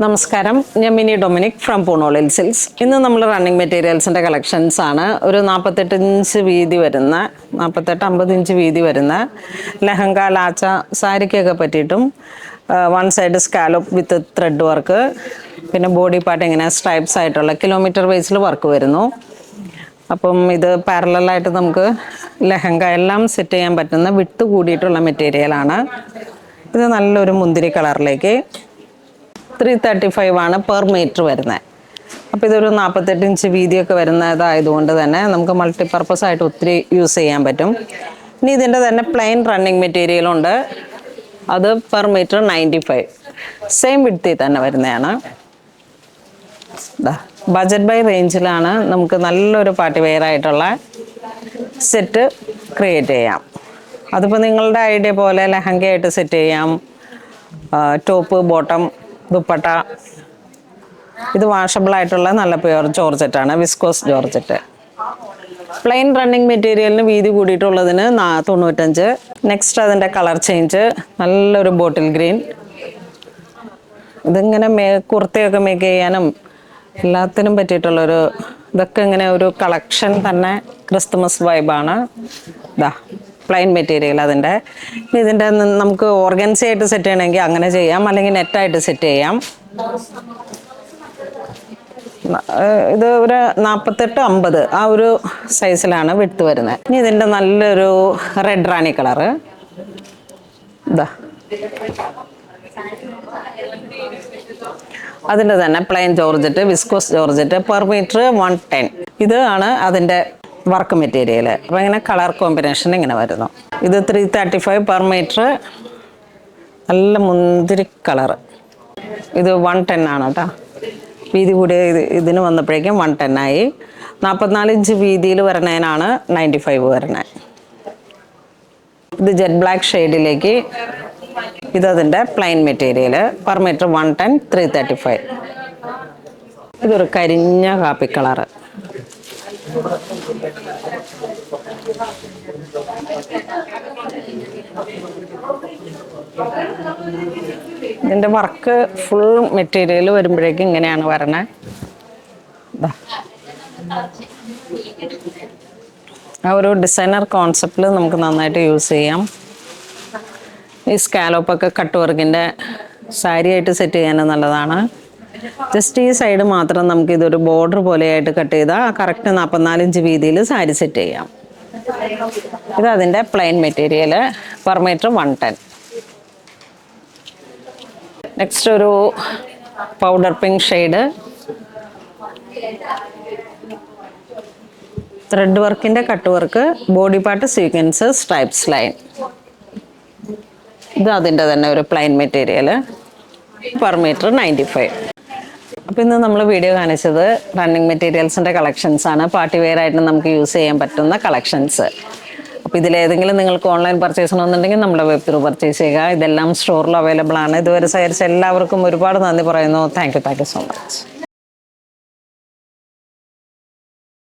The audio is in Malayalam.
നമസ്കാരം, ഞാൻ മിനി ഡൊമിനിക് ഫ്രം പൂണോളിൽ സിൽസ്. ഇന്ന് നമ്മൾ റണ്ണിങ് മെറ്റീരിയൽസിൻ്റെ കളക്ഷൻസ് ആണ്. ഒരു 48 ഇഞ്ച് വീതി വരുന്ന 48-50 ഇഞ്ച് വീതി വരുന്ന ലെഹങ്ക, ലാച്ച, സാരിക്കൊക്കെ പറ്റിയിട്ടും one side scallop with thread work, പിന്നെ ബോഡി പാർട്ട് ഇങ്ങനെ സ്ട്രൈപ്സ് ആയിട്ടുള്ള കിലോമീറ്റർ വൈസിൽ വർക്ക് വരുന്നു. അപ്പം ഇത് പാരലായിട്ട് നമുക്ക് ലെഹങ്ക എല്ലാം സെറ്റ് ചെയ്യാൻ പറ്റുന്ന വിട്ട് കൂടിയിട്ടുള്ള മെറ്റീരിയലാണ്. ഇത് നല്ലൊരു മുന്തിരി കളറിലേക്ക് 335 ആണ് പെർ മീറ്റർ വരുന്നത്. അപ്പോൾ ഇതൊരു 48 ഇഞ്ച് വീതിയൊക്കെ വരുന്നതായതുകൊണ്ട് തന്നെ നമുക്ക് മൾട്ടിപർപ്പസ് ആയിട്ട് ഒത്തിരി യൂസ് ചെയ്യാൻ പറ്റും. ഇനി ഇതിൻ്റെ തന്നെ പ്ലെയിൻ റണ്ണിങ് മെറ്റീരിയലുണ്ട്. അത് പെർ മീറ്റർ 95, സെയിം വിഡ്ത്തിൽ തന്നെ വരുന്നതാണ്. ബജറ്റ് ബൈ റേഞ്ചിലാണ് നമുക്ക് നല്ലൊരു പാർട്ടി വെയർ ആയിട്ടുള്ള സെറ്റ് ക്രിയേറ്റ് ചെയ്യാം. അതിപ്പോൾ നിങ്ങളുടെ ഐഡിയ പോലെ ലെഹങ്കയായിട്ട് സെറ്റ് ചെയ്യാം, ടോപ്പ്, ബോട്ടം, ദുപ്പട്ട. ഇത് വാഷബിൾ ആയിട്ടുള്ള നല്ല പ്യുവർ ജോർജറ്റാണ്, വിസ്കോസ് ജോർജറ്റ്. പ്ലെയിൻ റണ്ണിങ് മെറ്റീരിയലിന് വീതി കൂടിയിട്ടുള്ളതിന് 95. നെക്സ്റ്റ് അതിൻ്റെ കളർ ചേഞ്ച് നല്ലൊരു ബോട്ടിൽ ഗ്രീൻ. ഇതിങ്ങനെ കുർത്തയൊക്കെ മേക്ക് ചെയ്യാനും എല്ലാത്തിനും പറ്റിയിട്ടുള്ളൊരു, ഇതൊക്കെ ഇങ്ങനെ ഒരു കളക്ഷൻ തന്നെ, ക്രിസ്തുമസ് വൈബാണ്. പ്ലെയിൻ മെറ്റീരിയൽ അതിൻ്റെ. ഇതിൻ്റെ നമുക്ക് ഓർഗൻസി ആയിട്ട് സെറ്റ് ചെയ്യണമെങ്കിൽ അങ്ങനെ ചെയ്യാം, അല്ലെങ്കിൽ നെറ്റായിട്ട് സെറ്റ് ചെയ്യാം. ഇത് ഒരു 48-50 ആ ഒരു സൈസിലാണ് വിട്ട് വരുന്നത്. ഇനി ഇതിൻ്റെ നല്ലൊരു റെഡ് റാണി കളറ്. അതിൻ്റെ തന്നെ plain georgette, viscose georgette, per metre 110. ഇതാണ് അതിൻ്റെ വർക്ക് മെറ്റീരിയൽ. അപ്പോൾ ഇങ്ങനെ കളർ കോമ്പിനേഷൻ ഇങ്ങനെ വരുന്നു. ഇത് 335 പെർ മീറ്റർ, നല്ല മുന്തിരി കളറ്. ഇത് 110 ആണ് കേട്ടോ. വീതി കൂടിയ ഇതിന് വന്നപ്പോഴേക്കും 110 ആയി. 44 ഇഞ്ച് വീതിയിൽ വരുന്നതിനാണ് 95 വരുന്നത്. ഇത് ജെറ്റ് ബ്ലാക്ക് ഷെയ്ഡിലേക്ക്. ഇതതിൻ്റെ പ്ലെയിൻ മെറ്റീരിയൽ, പെർ മീറ്റർ 110, 335. ഇതൊരു കരിഞ്ഞ കാപ്പി കളറ്. ഇതിൻ്റെ വർക്ക് ഫുൾ മെറ്റീരിയൽ വരുമ്പോഴേക്കും ഇങ്ങനെയാണ് വരണേ. ആ ഒരു ഡിസൈനർ കോൺസെപ്റ്റിൽ നമുക്ക് നന്നായിട്ട് യൂസ് ചെയ്യാം. ഈ സ്കാലോപ്പൊക്കെ കട്ട് വർക്കിൻ്റെ സാരിയായിട്ട് സെറ്റ് ചെയ്യാനും നല്ലതാണ്. ജസ്റ്റ് ഈ സൈഡ് മാത്രം നമുക്ക് ഇതൊരു ബോർഡർ പോലെയായിട്ട് കട്ട് ചെയ്താൽ കറക്റ്റ് 44 ഇഞ്ച് വീതിയിൽ സാരി സെറ്റ് ചെയ്യാം. ഇത് അതിൻ്റെ plain material, per metre 110. Next ഒരു പൗഡർ പിങ്ക് ഷെയ്ഡ്. ത്രെഡ് വർക്കിൻ്റെ cut work, body part sequence, stripes line. ഇത് അതിൻ്റെ തന്നെ ഒരു പ്ലെയിൻ മെറ്റീരിയൽ, പെർ മീറ്റർ 95. അപ്പോൾ ഇന്ന് നമ്മൾ വീഡിയോ കാണിച്ചത് റണ്ണിങ് മെറ്റീരിയൽസിൻ്റെ കളക്ഷൻസ് ആണ്. പാർട്ടി വെയർ ആയിട്ട് നമുക്ക് യൂസ് ചെയ്യാൻ പറ്റുന്ന കളക്ഷൻസ്. അപ്പോൾ ഇതിലേതെങ്കിലും നിങ്ങൾക്ക് ഓൺലൈൻ പർച്ചേസ് ചെയ്യണമെന്നുണ്ടെങ്കിൽ നമ്മുടെ വെബ് ത്രൂ പർച്ചേസ് ചെയ്യുക. ഇതെല്ലാം സ്റ്റോറിൽ അവൈലബിൾ ആണ്. ഇതുവരെ സഹകരിച്ച എല്ലാവർക്കും ഒരുപാട് നന്ദി പറയുന്നു. Thank you so much.